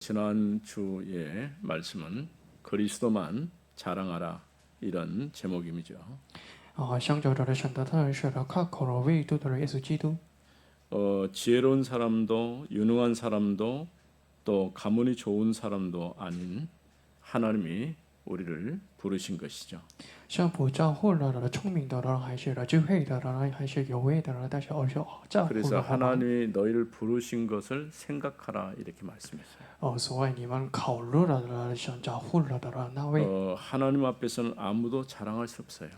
지난 주의 말씀은 그리스도만 자랑하라 이런 제목이죠. 相较着的选择，他是的靠口了唯独的耶稣基督。 지혜로운 사람도 유능한 사람도 또 가문이 좋은 사람도 아닌 하나님이 우리를 부르신 것이죠. 像不照护的、聪明的人，还是智慧的人，还是有为的人，但是而且照护 그래서 了我们。 하나님이 너희를 부르신 것을 생각하라 이렇게 말씀했어요. 所以你们考虑了想照护了的人那位。 하나님 앞에서는 아무도 자랑할 수 없어요.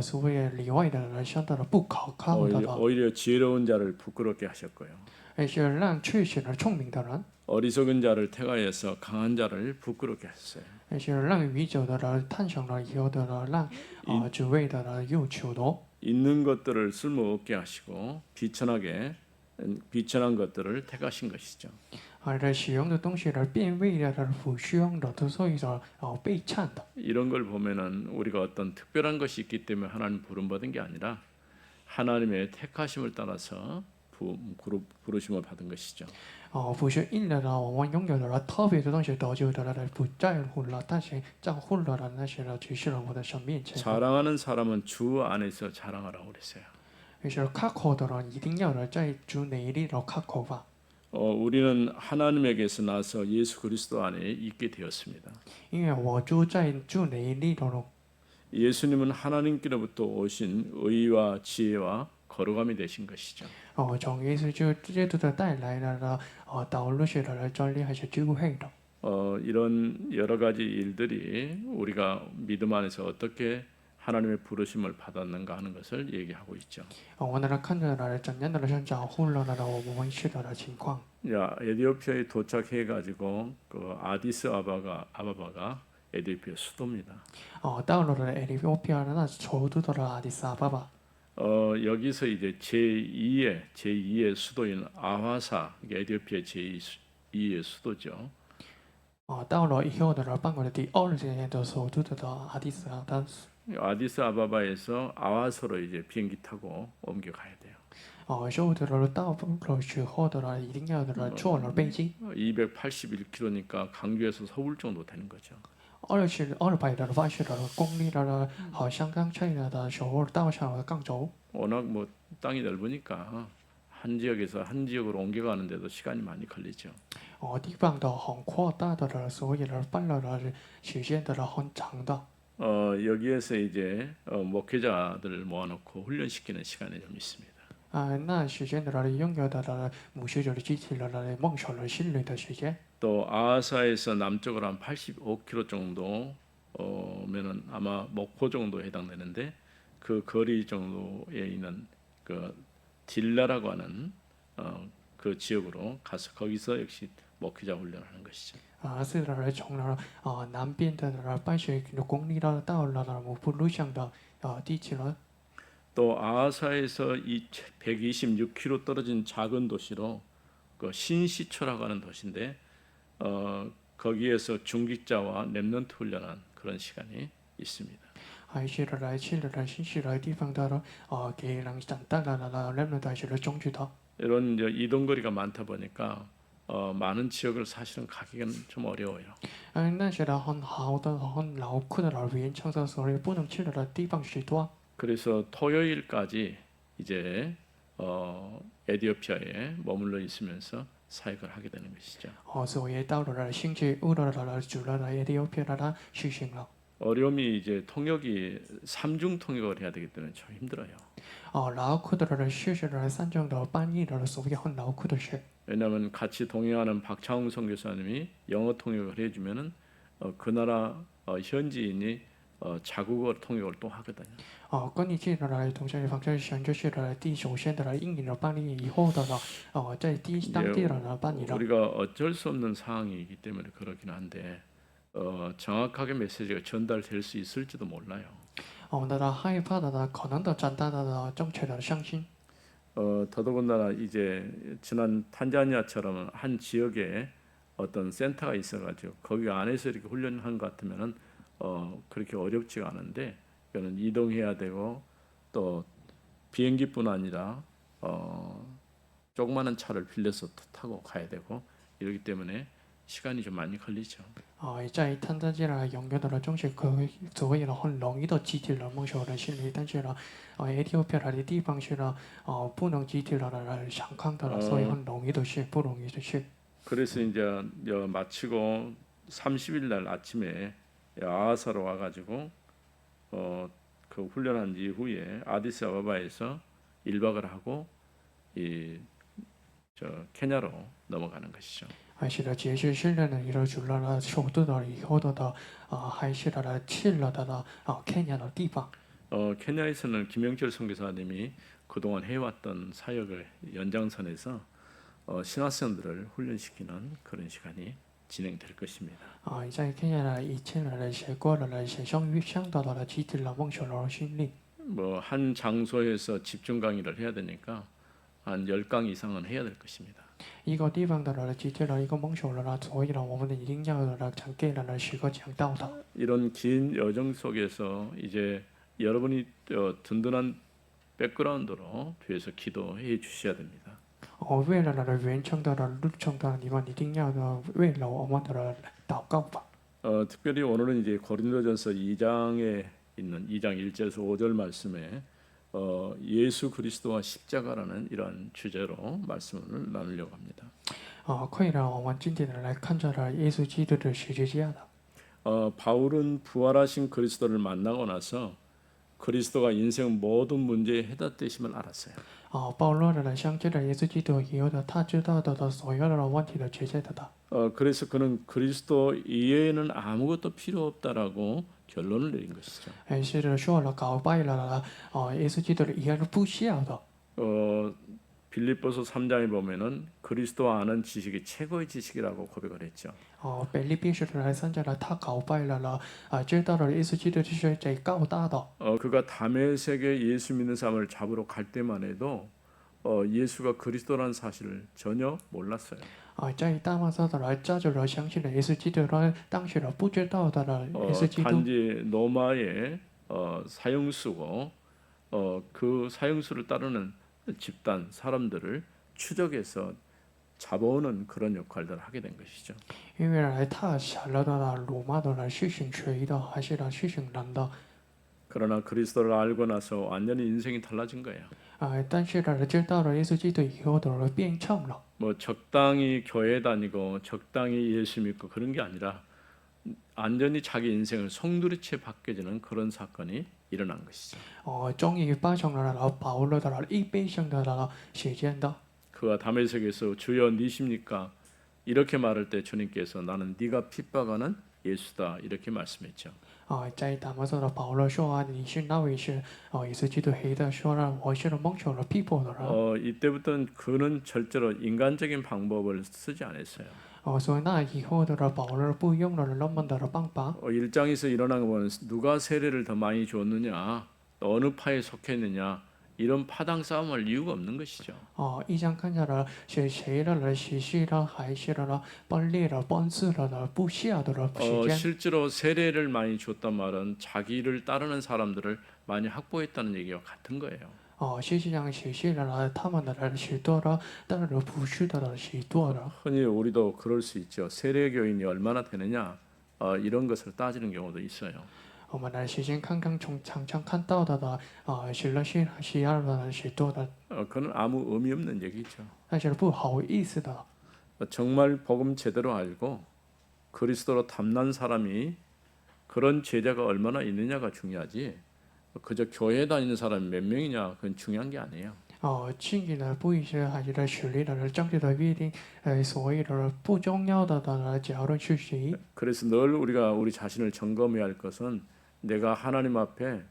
所谓里外的人，相对的不可靠的人， 오히려 지혜로운 자를 부끄럽게 하셨고요. 而是让确实的聪明的人， 어리석은 자를 택하여서 강한 자를 부끄럽게 하셨어요. 而是让愚者的人探想了以后的人，让智慧的人又求的。 있는 것들을 쓸모없게 하시고 비천한 것들을 택하신 것이죠. 而使用的东西的变味的不需要的，所以说被찬的。 이런 걸 보면은 우리가 어떤 특별한 것이 있기 때문에 하나님 부름 받은 게 아니라 하나님의 택하심을 따라서 부르심을 받은 것이죠. 不是因了我们拥有了特别的东西得救的了，不在乎了，但是在乎了那些了，只是了我的生面前。 자랑하는 사람은 주 안에서 자랑하라고 그랬어요. 而是卡口的人一定要在主内里的卡口吧。 우리는 하나님에게서 나서 예수 그리스도 안에 있게 되었습니다. 因为我住在主内里的了。 예수님은 하나님께로부터 오신 의와 지혜와 거룩함이 되신 것이죠. 从耶稣基督的带来了道路是的真理还是智慧的。 이런 여러 가지 일들이 우리가 믿음 안에서 어떻게 하나님의 부르심을 받았는가 하는 것을 얘기하고 있죠. 我们能看着了怎样的像照护了我们是的情况。 야, 에티오피아에 도착해 가지고 그 아디스 아바바가 에티오피아 수도입니다. 到了에티오피아那首都的아디스아바바。 여기서 이제 제2의 수도인 아화사, 에티오피아 제2의 수도죠. 到了以后的办过的第二届的首都的아디스 아바바에서 아화사로 이제 비행기 타고 옮겨가야 돼요. 所有的到了时候的一定要的坐了飞机。 281km니까 강주에서 서울 정도 되는 거죠. 280公里的好像刚才的时候到上了广州。 워낙 뭐 땅이 넓으니까 한 지역에서 한 지역으로 옮겨가는데도 시간이 많이 걸리죠. 地方的很扩大的，所以办了时间的很长的。 여기에서 이제 목회자들을 모아놓고 훈련시키는 시간이 좀 있습니다. 那时间的拥有的牧师就是具体的梦想的心理的时间。 또 아하사에서 남쪽으로 한 85km 정도면은 아마 목포 정도 해당되는데 그 거리 정도에 있는 그 딜라라고 하는 그 지역으로 가서 거기서 역시 목회자 훈련을 하는 것이죠. 是的，从南边的80公里到了목포路上的地区了。 또 아하사에서 이 126km 떨어진 작은 도시로 그 신시초라고 하는 도시인데 거기에서 중직자와 렘넌트 훈련한 그런 시간이 있습니다. 还是来去了新西兰地方的给人长大了人们还是中去的。 이런 이제 이동 거리가 많다 보니까 많은 지역을 사실은 가기는 좀 어려워요. 那些的很好的很牢固的原创造所以不能去的地方许多。 그래서 토요일까지 이제 에티오피아에 머물러 있으면서 사역을 하게 되는 것이죠. 所以到了星期五的主了에티오피아的实行了。 어려움이 이제 통역이 삼중 통역을 해야 되기 때문에 좀 힘들어요. 牢固的事实的三种的翻译的所以很牢固的事。 왜냐하면 같이 동행하는 박창웅 선교사님이 영어 통역을 해주면은 그 나라 현지인이 자국어 통역을 또 하거든요. 跟你去的同学方式选就是第首先的英语的翻译以后的在当地的翻译了。 우리가 어쩔 수 없는 상황이기 때문에 그렇긴 한데 정확하게 메시지가 전달될 수 있을지도 몰라요. 我们的害怕的可能的长大的正确的相信。 더더군다나 이제 지난 탄자니아처럼 한 지역에 어떤 센터가 있어가지고 거기 안에서 이렇게 훈련한 것 같으면은 그렇게 어렵지가 않은데 이거는 이동해야 되고 또 비행기뿐 아니라 조그마한 차를 빌려서 타고 가야 되고 이러기 때문에 시간이 좀 많이 걸리죠. 在参加进来永远的中学可所谓的很容易的集体了梦想的心理，但是呢，Ethiopia的地方是呢，不能集体的来想看的了，所以很容易的事，不容易的事。 그래서 이제 마치고 30일 날 아침에 아하사로 와가지고 그 훈련한 이후에 아디스아바바에서 1박을 하고 케냐로 넘어가는 것이죠. 是的，节制训练的一个除了首都的以后的还是的去了的Kenya的地方。 케냐에서는 김영철 선교사님이 그동안 해왔던 사역을 연장선에서 신학생들을 훈련시키는 그런 시간이 진행될 것입니다. 在 Kenya 的以前的学过的学生遇上到了集体了梦想的训练。 뭐 한 장소에서 집중 강의를 해야 되니까 한 10강 이상은 해야 될 것입니다. 一个地方的集体了一个梦想了，所以呢，我们一定要讲给了10个讲道的。 이런 긴 여정 속에서 이제 여러분이 든든한 백그라운드로 뒤에서 기도해 주셔야 됩니다. 为了完成的路程的，你们一定要为了我们的祷告吧。 특별히 오늘은 이제 고린도전서 2장에 있는 2장 1절에서 5절 말씀에 예수 그리스도와 십자가라는 이러한 주제로 말씀을 나누려고 합니다. 可以了，我们今天来看着了耶稣基督的十字架的。 바울은 부활하신 그리스도를 만나고 나서 그리스도가 인생 모든 문제의 해답되심을 알았어요. 保罗的相信了耶稣基督以后的，他知道的所有的问题的解决的。 그래서 그는 그리스도 이외에는 아무것도 필요 없다라고 결론을 내린 것이죠. 是的，说了告白了耶稣基督的以后不需要的。 빌립보서 3장에 보면은 그리스도 아는 지식이 최고의 지식이라고 고백을 했죠. 腓立比书的3章了，他告白了知道了耶稣基督是最高大的。 그가 다메섹에 예수 믿는 사람을 잡으러 갈 때만 해도 예수가 그리스도라는 사실을 전혀 몰랐어요. 在大马色的来抓住了相信了耶稣基督了，当时了不知道的了耶稣基督。 단지 노마의 사형수고 그 사형수를 따르는 집단 사람들을 추적해서 잡아오는 그런 역할들을 하게 된 것이죠. 因为来他想了的罗马的来实行谁的，还是来实行人的。 그러나 그리스도를 알고 나서 완전히 인생이 달라진 거예요. 但是呢，知道了耶稣基督以后的变成了。 뭐 적당히 교회 다니고 적당히 예수 믿고 그런 게 아니라 완전히 자기 인생을 송두리째 바뀌어지는 그런 사건이 일어난 것이죠. 终于发生了保罗的一变性的时间的。 그가 다메섹에서 주여 니십니까? 이렇게 말할 때 주님께서 나는 네가 핍박하는 예수다 이렇게 말씀했죠. 在大马色的保罗说你是那位是耶稣基督黑的，说了我是蒙受了逼迫的人。 이때부터는 그는 절대로 인간적인 방법을 쓰지 않았어요. 所以那以后的保罗不用了人们的办法。 1장에서 일어난 거 보면 누가 세례를 더 많이 줬느냐, 어느 파에 속했느냐 이런 파당 싸움할 이유가 없는 것이죠. 1章看下了是谁了实施了还是了分裂了分次了不下的时间。 실제로 세례를 많이 줬단 말은 자기를 따르는 사람들을 많이 확보했다는 얘기와 같은 거예요. 实际上实施了他们的许多了，但是不是的许多了。 흔히 우리도 그럴 수 있죠. 세례 교인이 얼마나 되느냐 이런 것을 따지는 경우도 있어요. 我们来时间看看从常常看到的是了需要的许多的， 그건 아무 의미 없는 얘기죠. 但是不好意思的。 정말 복음 제대로 알고 그리스도로 담난 사람이 그런 제자가 얼마나 있느냐가 중요하지. 그저 교회 다니는 사람이 몇 명이냐 그건 중요한 게 아니에요. 具体的不一些还是在实力的政治的约定，所谓的不重要的结论是谁？ 그래서 늘 우리가 우리 자신을 점검해야 할 것은 내가 하나님 앞에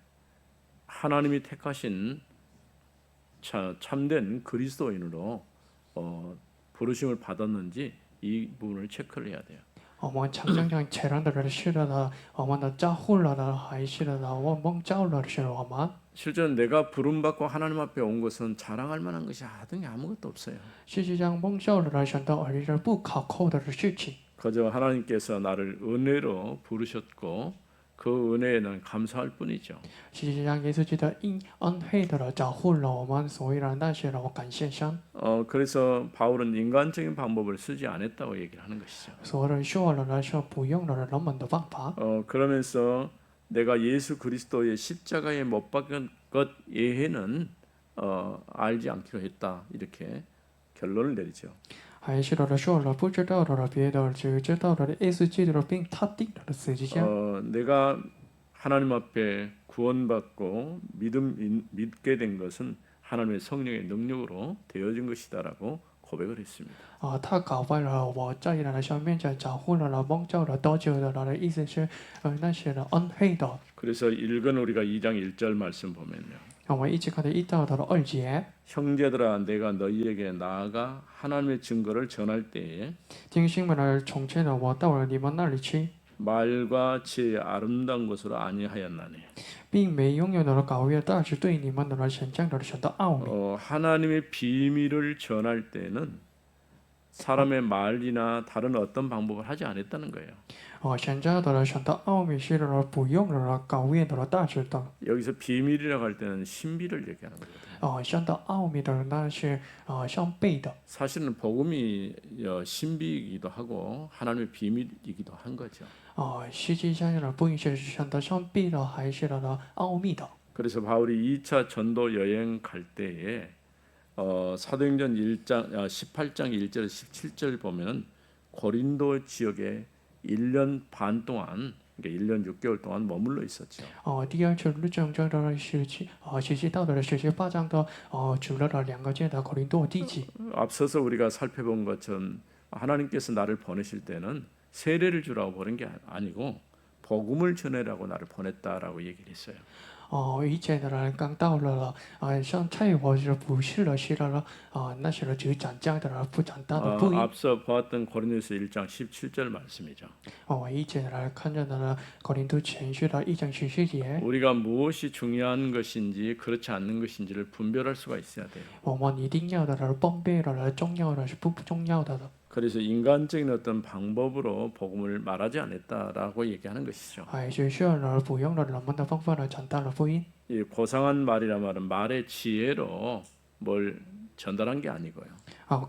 하나님이 택하신 참된 그리스도인으로 부르심을 받았는지 이 부분을 체크를 해야 돼요. 我们常常讲前人的人是的，我们的照护了的还是的，我们照了是我们。 실제로 내가 부름받고 하나님 앞에 온 것은 자랑할 만한 것이 하등이 아무것도 없어요. 事实上，蒙受了神的儿女不可扣的事情。 그저 하나님께서 나를 은혜로 부르셨고 그 은혜에는 감사할 뿐이죠. 实际上，耶稣基督因恩惠的照护了我们，所以呢，那些我感谢神。 그래서 바울은 인간적인 방법을 쓰지 않았다고 얘기를 하는 것이죠. 所以说了呢，是不用了人们的方法。 그러면서 내가 예수 그리스도의 십자가에 못 박은 것 예해는 알지 않기로 했다 이렇게 결론을 내리죠. 还是了说了不知道了别的，只知道了耶稣基督并他定了十字架。 내가 하나님 앞에 구원받고 믿게 된 것은 하나님의 성령의 능력으로 되어진 것이다라고 고백을 했습니다. 他搞坏了我在人的上面前照护了蒙救了得救的意思是，那些的恩惠的。 그래서 읽은 우리가 2장 1절 말씀 보면요. 我们一起看到1到2节， 형제들아 내가 너희에게 나아가 하나님의 증거를 전할 때에 弟兄们呢，从前呢，我到了你们那里去， 말과 지혜의 아름다운 것으로 아니하였나니 并没拥有的高越大是对你们的神将的神的奥秘。 하나님의 비밀을 전할 때는 사람의 말이나 다른 어떤 방법을 하지 않았다는 거예요. 神家的神的奥秘是了不用了高越的大知道。 여기서 비밀이라고 할 때는 신비를 얘기하는 거거든요. 神的奥秘的那是相悖的。 사실은 복음이 신비이기도 하고 하나님의 비밀이기도 한 거죠. 实际上呢，不一定是神的相悖的，还是了奥秘的。 그래서 바울이 2차 전도 여행 갈 때에 사도행전 18장 1절 17절 보면은 고린도 지역에 1년 반 동안 그러니까 1년 6개월 동안 머물러 있었죠. 第二次入证这的时期到的18章的主了2个阶的口林多地级。 앞서서 우리가 살펴본 것처럼 하나님께서 나를 보내실 때는 세례를 주라고 보낸 게 아니고 복음을 전해라고 나를 보냈다라고 얘기를 했어요. 以前的人刚到了像菜我是不是了是了那些了只长这样的人不长大的不一。 앞서 보았던 고린도서 1장 17절 말씀이죠. 以前的人看着的口林多前续的1章17节。 우리가 무엇이 중요한 것인지 그렇지 않는 것인지를 분별할 수가 있어야 돼요. 我们一定要的人分辨了重要的是不重要的。 그래서 인간적인 어떤 방법으로 복음을 말하지 않았다라고 얘기하는 것이죠. 还是需要了不用了人们的方法来传达了福音。 이 고상한 말이란 말은 말의 지혜로 뭘 전달한 게 아니고요.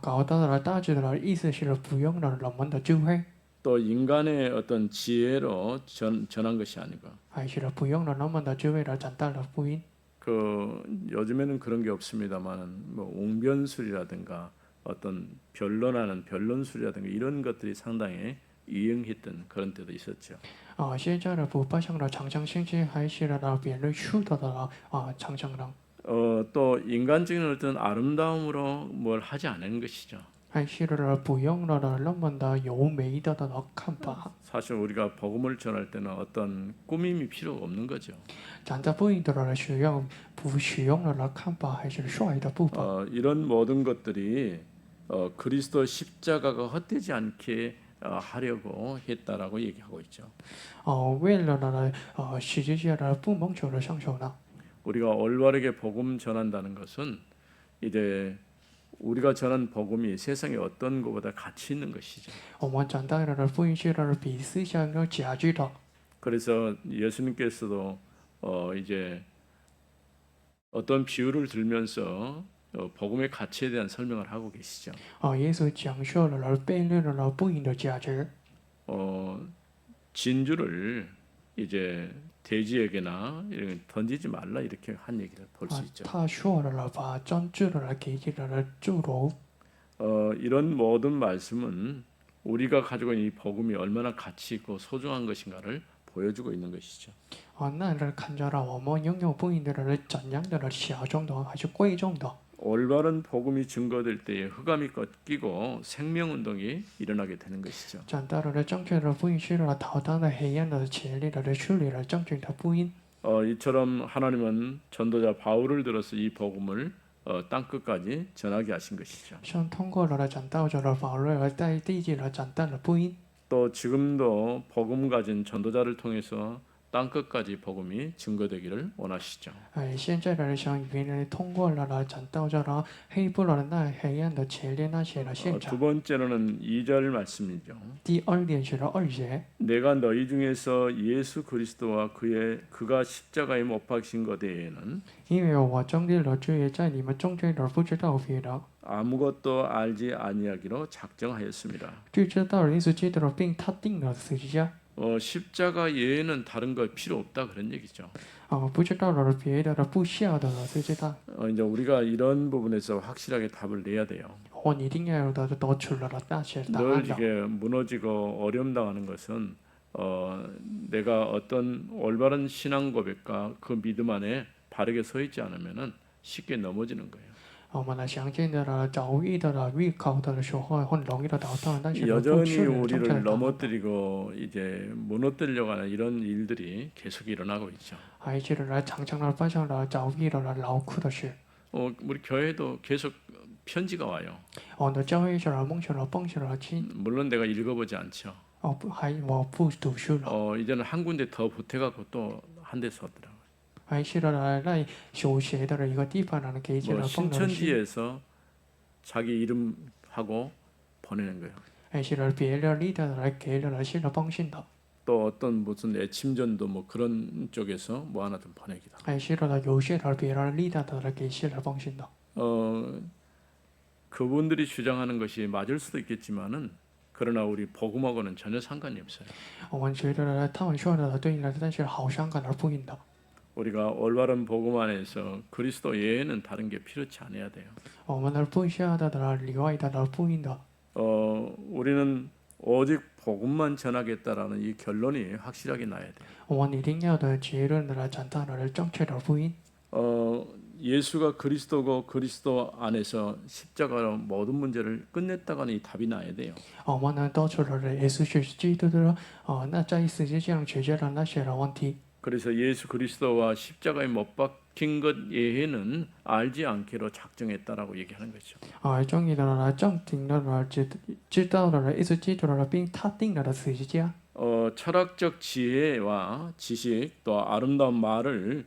搞到了大致的意思是不用了人们的智慧， 또 인간의 어떤 지혜로 전한 것이 아니고 还是不用了人们的智慧来传达了福音。 그 요즘에는 그런 게 없습니다만 뭐 웅변술이라든가 어떤 변론하는 변론술이라든가 이런 것들이 상당히 유행했던 그런 때도 있었죠. 现在的不发生了常常性质，还是了辩论术的常常人， 또 인간적인 어떤 아름다움으로 뭘 하지 않은 것이죠. 还是了不用了人们的优美的看法。 사실 우리가 복음을 전할 때는 어떤 꾸밈이 필요 없는 거죠. 站在福音的人不使用了看法，还是帅的部分。 이런 모든 것들이 그리스도 십자가가 헛되지 않게 하려고 했다라고 얘기하고 있죠. 为了呢实际上的不蒙求的上手呢。 우리가 올바르게 복음 전한다는 것은 이제 우리가 전한 복음이 세상에 어떤 것보다 가치 있는 것이죠. 我们长大了的福音是了比思想有价值的。 그래서 예수님께서도 이제 어떤 비유를 들면서 복음의 가치에 대한 설명을 하고 계시죠. 耶稣讲述了辩论了福音的价值。 진주를 이제 돼지에게나 이렇게 던지지 말라 이렇게 한 얘기를 볼 수 있죠. 他说了把珍珠了给了侏儒。 이런 모든 말씀은 우리가 가지고 있는 이 복음이 얼마나 가치 있고 소중한 것인가를 보여주고 있는 것이죠. 那人看着了我们拥有福音的人怎样的小众的还是贵重的。 올바른 복음이 증거될 때에 흑암이 꺾이고 생명운동이 일어나게 되는 것이죠. 长大了正确的福音是了逃脱了黑暗的权利了处理了正确的福音。 이처럼 하나님은 전도자 바울을 들어서 이 복음을 땅 끝까지 전하게 하신 것이죠. 像通过了讲道者的法律而在地界了长大了福音。 또 지금도 복음 가진 전도자를 통해서 땅 끝까지 복음이 증거되기를 원하시죠. 现在的人想语言人通过了讲到这了黑不了那黑暗的前列那些的现 두 场。 번째로는 2절 말씀이죠. 第二点是二节， 내가 너희 중에서 예수 그리스도와 그가 십자가에 못 박힌 것 외에는 因为我中间的罪在你们中间的不知道别的， 아무것도 알지 아니하기로 작정하였습니다. 只知道耶稣基督的病，他定了十字架。 십자가 외에는 다른 거 필요 없다 그런 얘기죠. 不知道了别的不需要的了，就知道。 이제 우리가 이런 부분에서 확실하게 답을 내야 돼요. 我一定要有的得出了那些答 늘 案的。 이게 무너지고 어려움 당하는 것은 내가 어떤 올바른 신앙 고백과 그 믿음 안에 바르게 서 있지 않으면은 쉽게 넘어지는 거예요. 我们来相信的了，遭遇的了，预考的时候很容易的倒腾，但是不 여전히 去了正确 우리를 的答案。 넘어뜨리고 이제 무너뜨리려고 하는 이런 일들이 계속 일어나고 있죠. 还记得来常常的发生了遭遇的了劳苦的事。 우리 교회도 계속 편지가 와요. 我的教会是了梦想了蹦想了亲， 물론 내가 읽어보지 않죠. 我不读书了， 이제는 한 군데 더 보태갖고 또 한 데 서더라고요. 还是了来修学的一个地方呢，给起 뭐 了蹦的心， 신천지에서 자기 이름 하고 보내는 거예요. 还是了别的立的来给了是了蹦信的， 또 어떤 무슨 애침전도 뭐 그런 쪽에서 뭐 하나 좀 보내기도. 还是了有些的别的立的来给是了蹦信的。 그분들이 주장하는 것이 맞을 수도 있겠지만은 그러나 우리 복음하고는 전혀 상관이 없어요. 我们觉得他们说的对了，但是好伤感而不应的。 우리가 올바른 복음 안에서 그리스도 외에는 다른 게 필요치 않아야 돼요. 我们的不需要的里外的不应的。 우리는 오직 복음만 전하겠다라는 이 결론이 확실하게 나야 돼요. 我们一定要的结论的讲到了正确的福音。 예수가 그리스도고 그리스도 안에서 십자가로 모든 문제를 끝냈다가는 이 답이 나야 돼요. 我们呢都出了耶稣是基督的那在世界上解决了那些的问题。 그래서 예수 그리스도와 십자가에 못 박힌 것 외에는 알지 않기로 작정했다라고 얘기하는 거죠. 终于的了证明了知道了耶稣基督的并他定了十字架。 철학적 지혜와 지식 또 아름다운 말을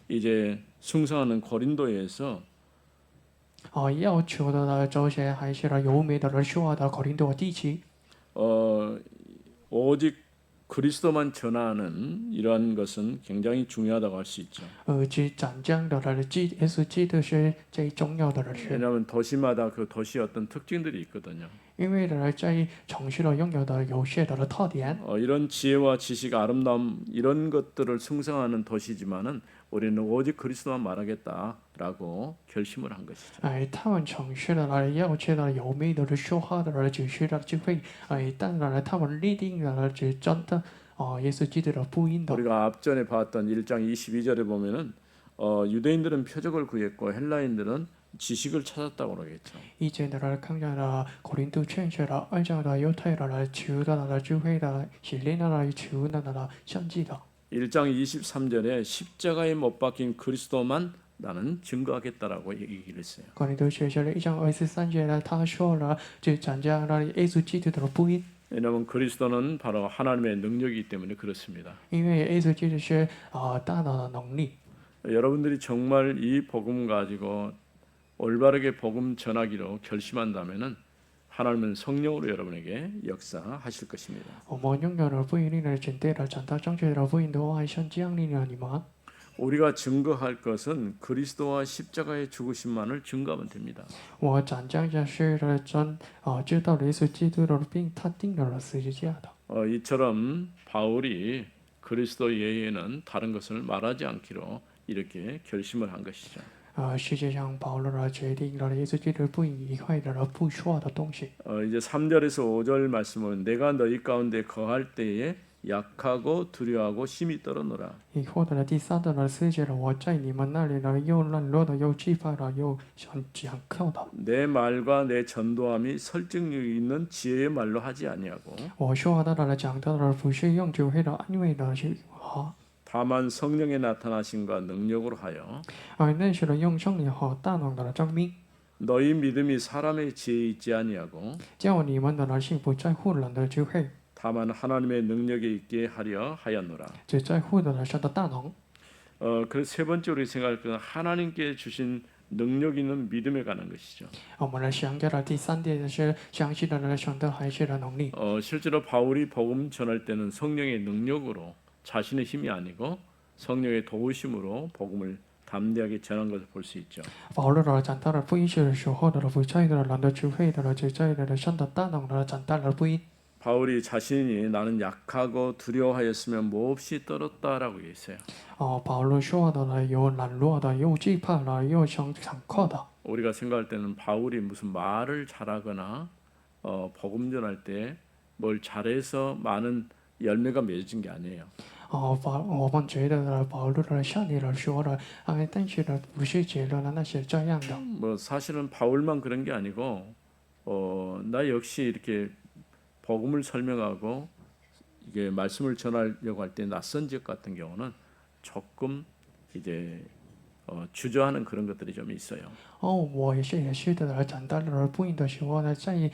이제 숭상하는 고린도에서 要求的了这些还是了优美的了说话的口令多地区。 오직 그리스도만 전하는 이러한 것은 굉장히 중요하다고 할 수 있죠. 只讲讲的了耶稣基督是最重要的了事， 왜냐하면 도시마다 그 도시의 어떤 특징들이 있거든요. 因为的在城市的拥有的有些的特点。 이런 지혜와 지식, 아름다움 이런 것들을 숭상하는 도시지만은 우리는 오직 그리스도만 말하겠다라고 결심을 한 것이죠. 他们城市的了要求的有美的说话的了只是的智慧，但了他们立定了只真的耶稣基督的福音的。 우리가 앞전에 봤던 1장 22절에 보면은 유대인들은 표적을 구했고 헬라인들은 지식을 찾았다고 그러겠죠. 以前的了看见了口令都劝学了，按照了犹太的了求的了智慧的洗练的了求的了相继的。 1장 23절에 십자가에 못 박힌 그리스도만 나는 증거하겠다라고 얘기를 했어요. 口令都学学了1章23节呢，他说了就讲讲了耶稣基督的福音， 왜냐하면 그리스도는 바로 하나님의 능력이기 때문에 그렇습니다. 因为耶稣基督是大脑的能力。 여러분들이 정말 이 복음 가지고 올바르게 복음 전하기로 결심한다면은 하나님은 성령으로 여러분에게 역사하실 것입니다. 我们拥有了不一定的准备了，讲到正确的福音的话，像降临了你们。 우리가 증거할 것은 그리스도와 십자가의 죽으심만을 증거하면 됩니다. 我讲讲是了真知道了耶稣基督的病，他定了十字架的。 이처럼 바울이 그리스도 외에는 다른 것을 말하지 않기로 이렇게 결심을 한 것이죠. 世界上保罗了决定了耶稣基督不以外的不说的东西。 이제 3절에서 5절 말씀은 내가 너희 가운데 거할 때에 약하고 두려워하고 심히 떨어노라. 以后的第三的世界了，我在你们那里了又软弱的又惧怕的又想靠的。 내 말과 내 전도함이 설득력 있는 지혜의 말로 하지 아니하고 我说话的了讲到的不是用智慧的安慰的去话， 다만 성령의 나타나심과 능력으로 하여 那是了用圣灵和大能的证明， 너희 믿음이 사람의 지혜에 있지 아니하고 叫你们的信不在乎人的智慧， 다만 하나님의 능력에 있게 하려 하였노라. 只在乎的神的大能。 그래서 세 번째 우리 생각할 것은 하나님께 주신 능력 있는 믿음에 관한 것이죠. 我们来想到了第三点是相信的神的还是的能力。 실제로 바울이 복음 전할 때는 성령의 능력으로 자신의 힘이 아니고 성령의 도우심으로 복음을 담대하게 전한 것을 볼 수 있죠. 保罗的讲到了福音的时候的不在的人的智慧的只在的神的大能的讲到了福音。 바울이 자신이 나는 약하고 두려워하였으면 몹시 떨었다라고 얘기했어요. 保罗说的呢，有懒惰的，有惧怕的，有想靠的。 우리가 생각할 때는 바울이 무슨 말을 잘하거나 복음 전할 때 뭘 잘해서 많은 열매가 맺어진 게 아니에요. 我们觉得呢，保罗的像你了说了，但是呢，不是觉得呢，那是这样的。 뭐 사실은 바울만 그런 게 아니고 나 역시 이렇게 복음을 설명하고 이게 말씀을 전하려고 할 때 낯선 지역 같은 경우는 조금 이제 주저하는 그런 것들이 좀 있어요. 我也是的，讲到了福音的时候呢，在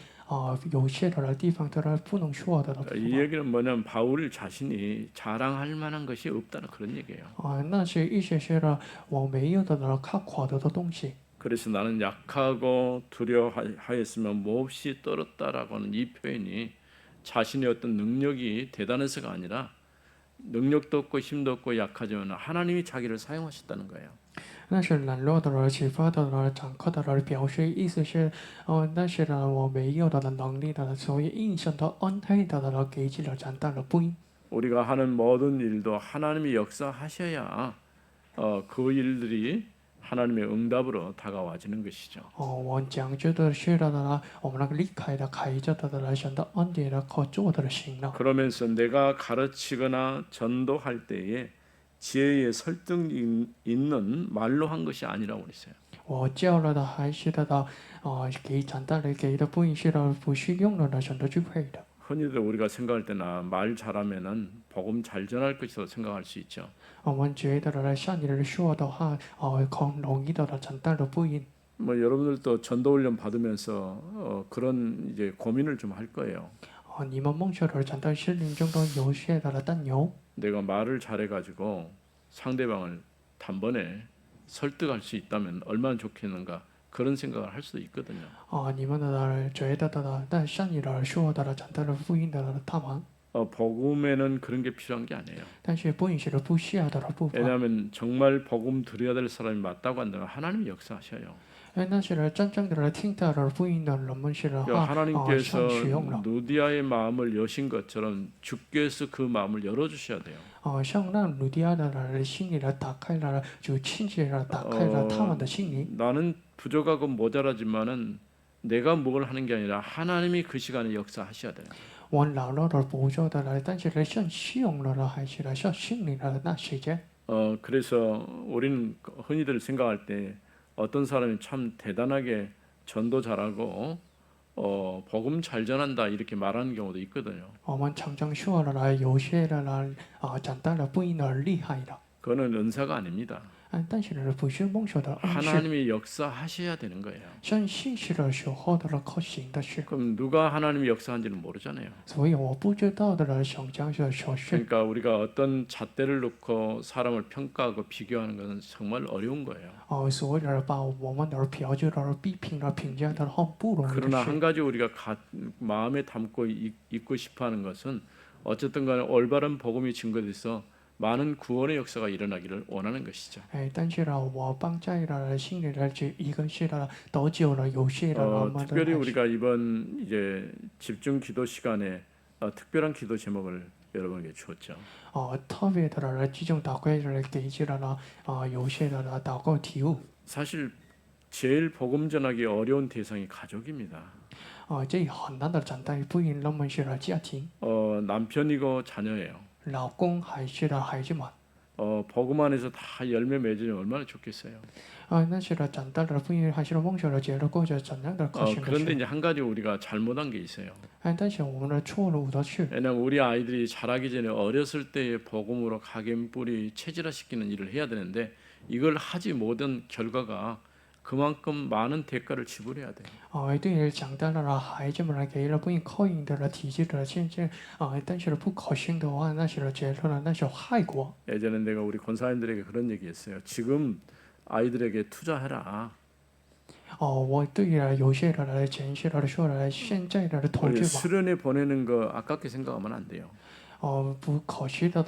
有些的地方的不能说的。 이 얘기는 뭐냐면 바울 자신이 자랑할 만한 것이 없다는 그런 얘기예요. 那是一些些的我没有的靠夸的东西。 그래서 나는 약하고 두려워하였으면 몹시 떨었다라고 하는 이 표현이 자신의 어떤 능력이 대단해서가 아니라 능력도 없고 힘도 없고 약하지만 하나님이 자기를 사용하셨다는 거예요. 那是冷落的了，启发的了，掌控的了，表示意思是，但是呢，我没有的能力的，所以印象的安排的了，给起了长大的不应。 우리가 하는 모든 일도 하나님이 역사하셔야 그 일들이 하나님의 응답으로 다가와지는 것이죠. 我讲究的是的呢，我们那个离开的、开着的了，想到安定的、可做的行了。 그러면서 내가 가르치거나 전도할 때에 지혜에 설득 있는 말로 한 것이 아니라고 그랬어요. 我教了的还是的呢，给长大的给的不应是的，不是用了的选择智慧的。 흔히들 우리가 생각할 때나 말 잘하면은 복음 잘 전할 것이라고 생각할 수 있죠. 我们觉得呢，像你说的话，很容易的长大的不应。 뭐 여러분들도 전도 훈련 받으면서 그런 이제 고민을 좀 할 거예요. 你们梦想的长大心灵中的有些的担忧。 내가 말을 잘해가지고 상대방을 단번에 설득할 수 있다면 얼마나 좋겠는가 그런 생각을 할 수도 있거든요. 你们的觉得的，但像你的说的长大的福音的他们， 복음에는 그런 게 필요한 게 아니에요. 但是不应是不需要的部分。 왜냐하면 정말 복음 드려야 될 사람이 맞다고 한다면 하나님이 역사하셔요. 但是真正的听到的福音的人们是的话， 하나님께서 使用了。 누디아의 마음을 여신 것처럼 주께서 그 마음을 열어주셔야 돼요. 像让鲁迪亚的人心里来打开了，就亲切的打开了他们的心灵。 나는 부족하고 모자라지만은 내가 뭘 하는 게 아니라 하나님이 그 시간에 역사하셔야 돼요. 我老了的不做的了，但是呢，像使用了的还是呢，像心灵的那时间。 그래서 우리는 흔히들 생각할 때 어떤 사람이 참 대단하게 전도 잘하고 복음 잘 전한다 이렇게 말하는 경우도 있거든요. 我们常常说了呢，有些的人长大了不应的厉害的， 그거는 은사가 아닙니다. 但是呢，不是梦想的恩赐， 하나님이 역사하셔야 되는 거예요. 像信息的时候的可行的事。 그럼 누가 하나님이 역사한지는 모르잖아요. 所以我不知道的人想讲是所是。 그러니까 우리가 어떤 잣대를 놓고 사람을 평가하고 비교하는 것은 정말 어려운 거예요. 所以呢，把我们的标准的批评的评价的很不容易 그러나 的事。 한 가지 우리가 마음에 담고 있고 싶어하는 것은 어쨌든 간에 올바른 복음이 증거돼서 많은 구원의 역사가 일어나기를 원하는 것이죠. 但是呢，我放在了心里的这一个是呢，多久了？有些的人们 특별히 우리가 이번 이제 집중 기도 시간에 특별한 기도 제목을 여러분에게 주었죠. 特别的呢，这种祷告的给起了呢，有些的呢祷告题目。 사실 제일 복음 전하기 어려운 대상이 가족입니다. 这很难的长大不应人们是了家庭， 남편이고 자녀예요. 老公还是的孩子们。 복음 안에서 다 열매 맺으면 얼마나 좋겠어요. 但是呢，长大了不应还是梦想的结了过着怎样的可行的 그런데 事？ 이제 한 가지 우리가 잘못한 게 있어요. 但是我们的错误的是， 왜냐하면 우리 아이들이 자라기 전에 어렸을 때의 복음으로 각인 뿌리 체질화시키는 일을 해야 되는데 이걸 하지 못한 결과가 그만큼 많은 대가를 지불해야 돼요. 对于长大了孩子们来给了不应靠应的了体制的现在但是不可信的话，那是觉得了那是害国。 예전에 내가 우리 권사님들에게 그런 얘기했어요. 지금 아이들에게 투자해라. 我对于有些人来前些人说了，现在的投 우리 资吧， 수련회 보내는 거 아깝게 생각하면 안 돼요. 不可惜的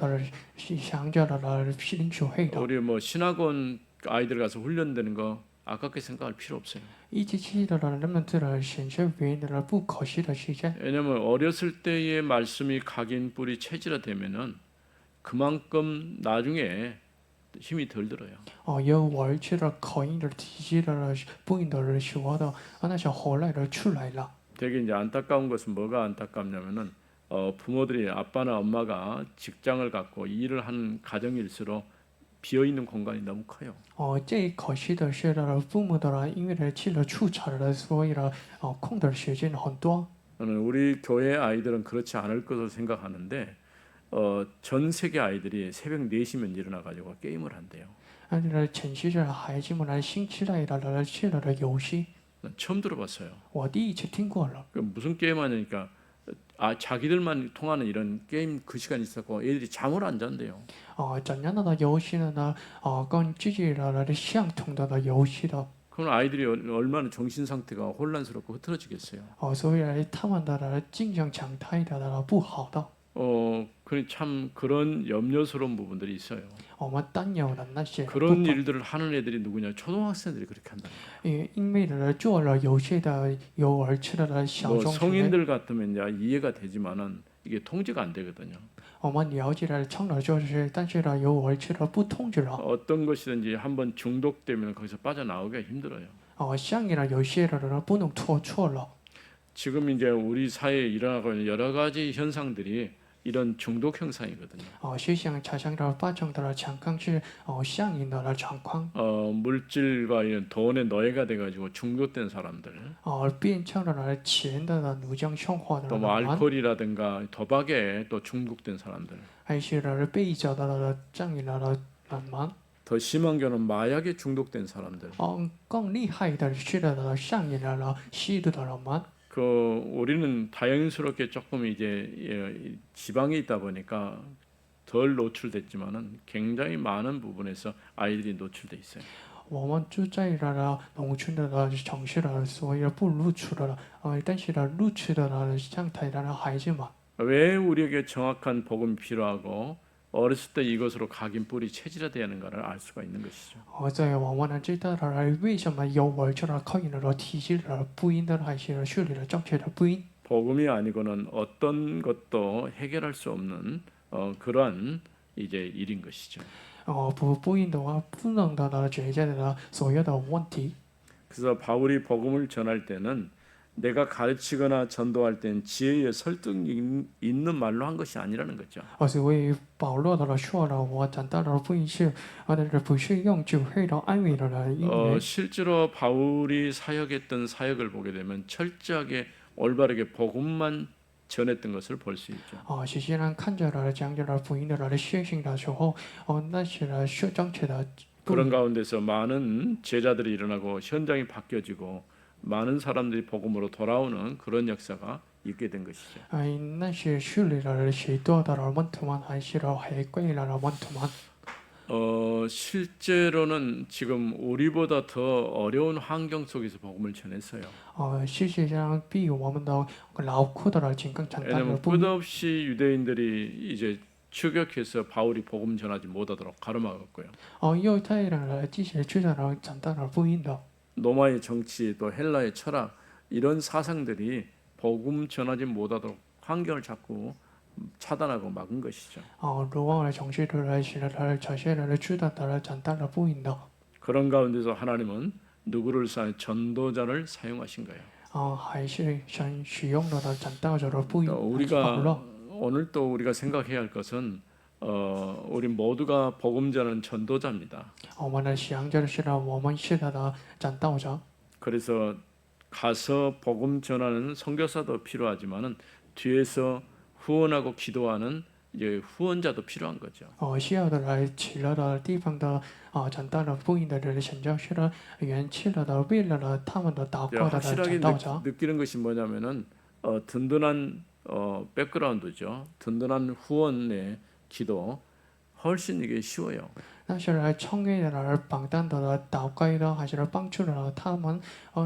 是想着的领袖会的， 우리 뭐 신학원 아이들 가서 훈련되는 거 아깝게 생각할 필요 없어요. 一起期的那么这了显示别人的不可惜的时间。 왜냐면 어렸을 때의 말씀이 각인 뿌리 체질화되면은 그만큼 나중에 힘이 덜 들어요. 有玩去了口音的体系的不应的人说的那些后来的出来了。 되게 이제 안타까운 것은 뭐가 안타깝냐면은 부모들이 아빠나 엄마가 직장을 갖고 일을 하는 가정일수록 비어 있는 공간이 너무 커요. 最可惜的是的父母的人因为去了出差了，所以呢空的时间很多。 저는 우리 교회 아이들은 그렇지 않을 것으로 생각하는데 전 세계 아이들이 새벽 4시면 일어나 가지고 게임을 한대요. 那这前期的孩子们来新期待的去了的游戏， 난 처음 들어봤어요. 我第一次听过了。 그 무슨 게임 하냐니까 자기들만 통하는 이런 게임 그 시간이 있었고 애들이 잠을 안 잔대요. 怎样的游戏呢？跟自己的相同的游戏的， 그럼 아이들이 얼마나 정신 상태가 혼란스럽고 흐트러지겠어요. 所以他们的精神状态的不好的， 참 그런 염려스러운 부분들이 있어요. 我们担忧的那些不 그런 好， 일들을 하는 애들이 누구냐? 초등학생들이 그렇게 한다. 因为做了游戏的有儿吃的小 뭐 中学， 성인들 같으면 이제 이해가 되지만은 이게 통제가 안 되거든요. 我们了解了成了就是，但是呢有儿吃的不通知了。 어떤 것이든지 한번 중독되면 거기서 빠져나오기가 힘들어요. 像你呢有些人不能错了。 지금 이제 우리 사회에 일어나고 있는 여러 가지 현상들이 이런 중독 현상이거든요. 思想产生的发生的情况是相应的情况， 물질과 이런 돈의 노예가 돼가지고 중독된 사람들, 变成了钱的奴将生活的 또 뭐 人， 알코올이라든가 도박에 또 중독된 사람들, 还是被找到的这样的人们， 더 심한 경우는 마약에 중독된 사람들. 更厉害的是的上瘾了吸毒的人们。 우리는 다행스럽게 조금 이제 지방에 있다 보니까 덜 노출됐지만은 굉장히 많은 부분에서 아이들이 노출돼 있어요. 我们住在了农村的城市了，所以不露出的但是呢，露出的状态的孩子们， 왜 우리에게 정확한 복음이 필요하고 어렸을 때 이것으로 각인 뿌리 체질화되어야 하는가를 알 수가 있는 것이죠. 所以我们能知道的为什么有儿这了靠引的体系的不应的还是树立了正确的不应。 복음이 아니고는 어떤 것도 해결할 수 없는 그러한 이제 일인 것이죠. 不应的话，不能的解决的所有的问题。 그래서 바울이 복음을 전할 때는 내가 가르치거나 전도할 때는 지혜의 설득 있는 말로 한 것이 아니라는 거죠. 所以保罗的说了，我讲到了不是，但是不是用智慧的安慰的因为 실제로 바울이 사역했던 사역을 보게 되면 철저하게 올바르게 복음만 전했던 것을 볼 수 있죠. 实际上看着了讲着了福音的宣信的时候，那是说正确的。 그런 가운데서 많은 제자들이 일어나고 현장이 바뀌어지고 많은 사람들이 복음으로 돌아오는 그런 역사가 있게 된 것이죠. 那是树立了许多的门徒们，还是回归了门徒们。 실제로는 지금 우리보다 더 어려운 환경 속에서 복음을 전했어요. 事实上比我们的劳苦的情况承担的 왜냐하면 不一。 끝없이 유대인들이 이제 추격해서 바울이 복음 전하지 못하도록 가로막았고요. 犹太人的这些知道了承担了不应的。 로마의 정치 또 헬라의 철학 이런 사상들이 복음 전하지 못하도록 환경을 자꾸 차단하고 막은 것이죠. 罗马的城市的是的这些人知道的承担了不应的。 그런 가운데서 하나님은 누구를 전도자를 사용하신 거예요. 还是想使用的承担者的不应。 우리가 오늘 또 우리가 생각해야 할 것은 우리 모두가 복음 전하는 전도자입니다. 我们的想着是我们是他的讲道者。 그래서 가서 복음 전하는 선교사도 필요하지만은 뒤에서 후원하고 기도하는 이제 후원자도 필요한 거죠. 需要的来起了的地方的长大的福音的人宣教士的元气了的为了了他们的祷 제가 告的来 확실하게 讲道者。 느끼는 것이 뭐냐면은 든든한 백그라운드죠. 든든한 후원의 기도 훨씬 이게 쉬워요. 那些来创业的来榜单的来祷告的还是来帮助了他们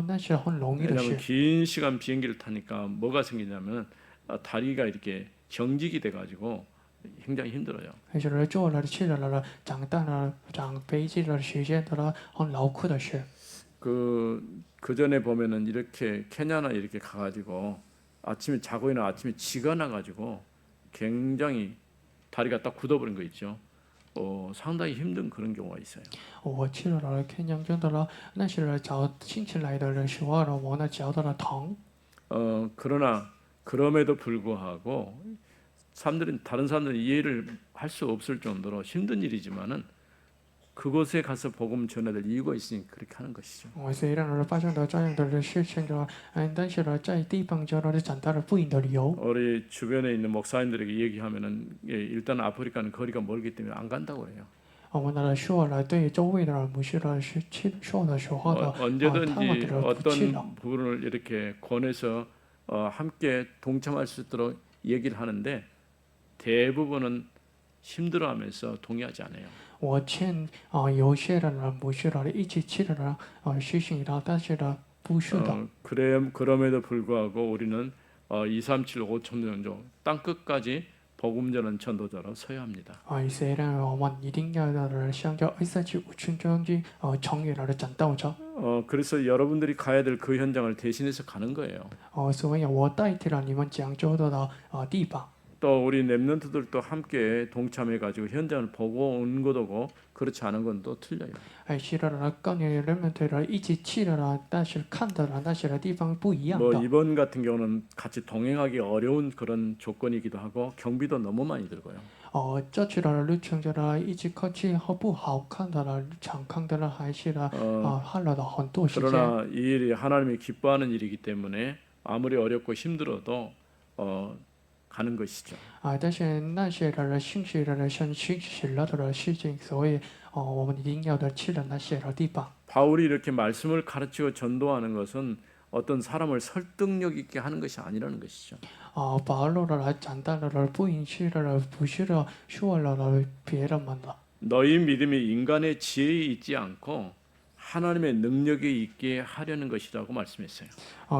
那是很容易的 왜냐하면 事。 긴 시간 비행기를 타니까 뭐가 생기냐면 다리가 이렇게 경직이 돼가지고 굉장히 힘들어요. 还是来做了去了长大了长飞机的时间的了很劳苦的事。 그 전에 보면은 이렇게 케냐나 이렇게 가가지고 아침에 자고 일어나 아침에 쥐가 나가지고 굉장히 다리가 딱 굳어버린 거 있죠. 상당히 힘든 그런 경우가 있어요. 我去了天阳真的了，那是来找亲戚来的人时候了，我那脚的了疼。 그러나 그럼에도 불구하고 다른 사람들은 이해를 할 수 없을 정도로 힘든 일이지만은 그곳에 가서 복음 전해야 될 이유가 있으니 그렇게 하는 것이죠. 我虽然发生了这样的事情的，但是呢，在地方就长大了不赢的理由。 우리 주변에 있는 목사님들에게 얘기하면은 일단 아프리카는 거리가 멀기 때문에 안 간다고 해요. 我们的说了，对周围的牧师的是去说的时候的，他们 언제든지 的不去了。 어떤 부분을 이렇게 권해서 함께 동참할 수 있도록 얘기를 하는데 대부분은 힘들어하면서 동의하지 않아요. 我劝有些人呢，牧师了一起去了实行了，但是呢，不是的。 그럼에도 불구하고 우리는 237, 5천 정도 땅 끝까지 복음 전하는 전도자로 서야 합니다. 虽然我们一定要向着237中去成为了长道者。 그래서 여러분들이 가야 될 그 현장을 대신해서 가는 거예요. 所以我代替了你们讲究的地方。 또 우리 랩런트들도 함께 동참해가지고 현장을 보고 온 거고 그렇지 않은 건 또 틀려요. 是的，跟你人们的一起去了，但是看的那些地方不一样 뭐 的。 이번 같은 경우는 같이 동행하기 어려운 그런 조건이기도 하고 경비도 너무 많이 들고요. 这次的旅程的一起过去和不好看的了，场看的了，还是花了很多时间。 그러나 이 일이 하나님이 기뻐하는 일이기 때문에 아무리 어렵고 힘들어도 가는 것이죠. 但是那些的兴趣的像兴起了的事情，所以我们一定要去的那些地方。 바울이 이렇게 말씀을 가르치고 전도하는 것은 어떤 사람을 설득력 있게 하는 것이 아니라는 것이죠. 保罗的长大了不允许的不是的说了别人们的。 너희 믿음이 인간의 지혜에 있지 않고 하나님의 능력에 있게 하려는 것이라고 말씀했어요.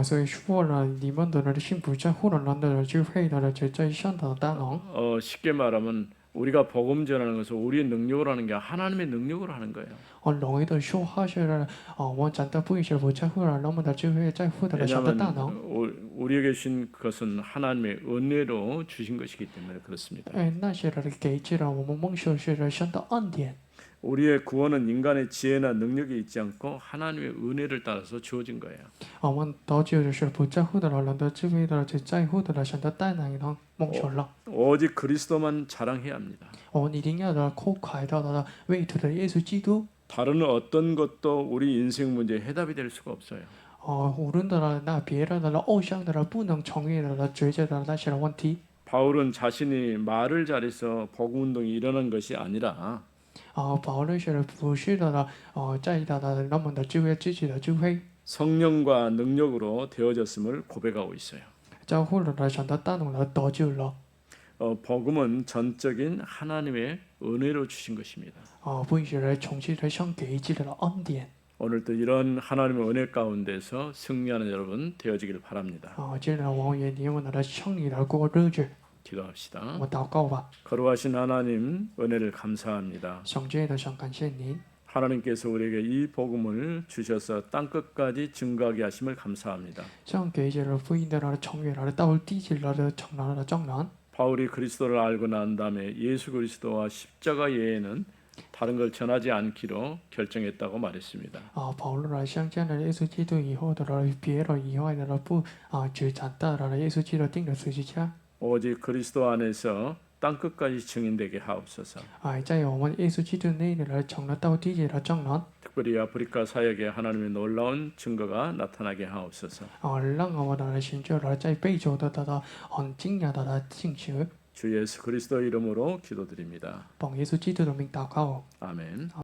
所以说了你们的信不在乎人的智慧的只在上的大能。 쉽게 말하면 우리가 복음 전하는 것은 우리의 능력으로 하는 게 하나님의 능력으로 하는 거예요. 容易的说话是我长得不是不在乎了人们的智慧在乎的上的大能。 우리에게 주신 것은 하나님의 은혜로 주신 것이기 때문에 그렇습니다. 那些的给予了我们蒙受是上的恩典。 우리의 구원은 인간의 지혜나 능력에 있지 않고 하나님의 은혜를 따라서 주어진 거예요. 我们得救的是不在乎的人的智慧的只在乎的上的大能能蒙受了。 오직 그리스도만 자랑해야 합니다. 我们一定要口快的为主的耶稣基督。 다른 어떤 것도 우리 인생 문제의 해답이 될 수가 없어요. 无论的那别人的偶像的不能成为的解决的那些问题。 바울은 자신이 말을 잘해서 복음 운동이 일어난 것이 아니라 保罗是不是的在的人们的智慧自己的智慧。 성령과 능력으로 되어졌음을 고백하고 있어요. 教会的上的大能的得救了。 복음은 전적인 하나님의 은혜로 주신 것입니다. 不是重新的上给予的恩典。 오늘도 이런 하나님의 은혜 가운데서 승리하는 여러분 되어지기를 바랍니다. 今天我也你们的胜利的过日子。 기도합시다. 我祷告吧。 거룩하신 하나님 은혜를 감사합니다. 上帝的上感谢您。 하나님께서 우리에게 이 복음을 주셔서 땅 끝까지 증거하게 하심을 감사합니다. 上给予了福音的成员了到地级了的成了的证人。 바울이 그리스도를 알고 난 다음에 예수 그리스도와 십자가 외에는 다른 걸 전하지 않기로 결정했다고 말했습니다. 保罗相见了耶稣基督以后的别人以外的不只长大了耶稣基督定了十字架。 오직 그리스도 안에서 땅 끝까지 증인되게 하옵소서. 在我们耶稣基督内的成了到地级的证人。 특별히 아프리카 사역에 하나님의 놀라운 증거가 나타나게 하옵소서. 让我们的寻求了在非洲的很惊讶的信息。주 예수 그리스도 이름으로 기도드립니다.奉耶稣基督的名祷告。 아멘.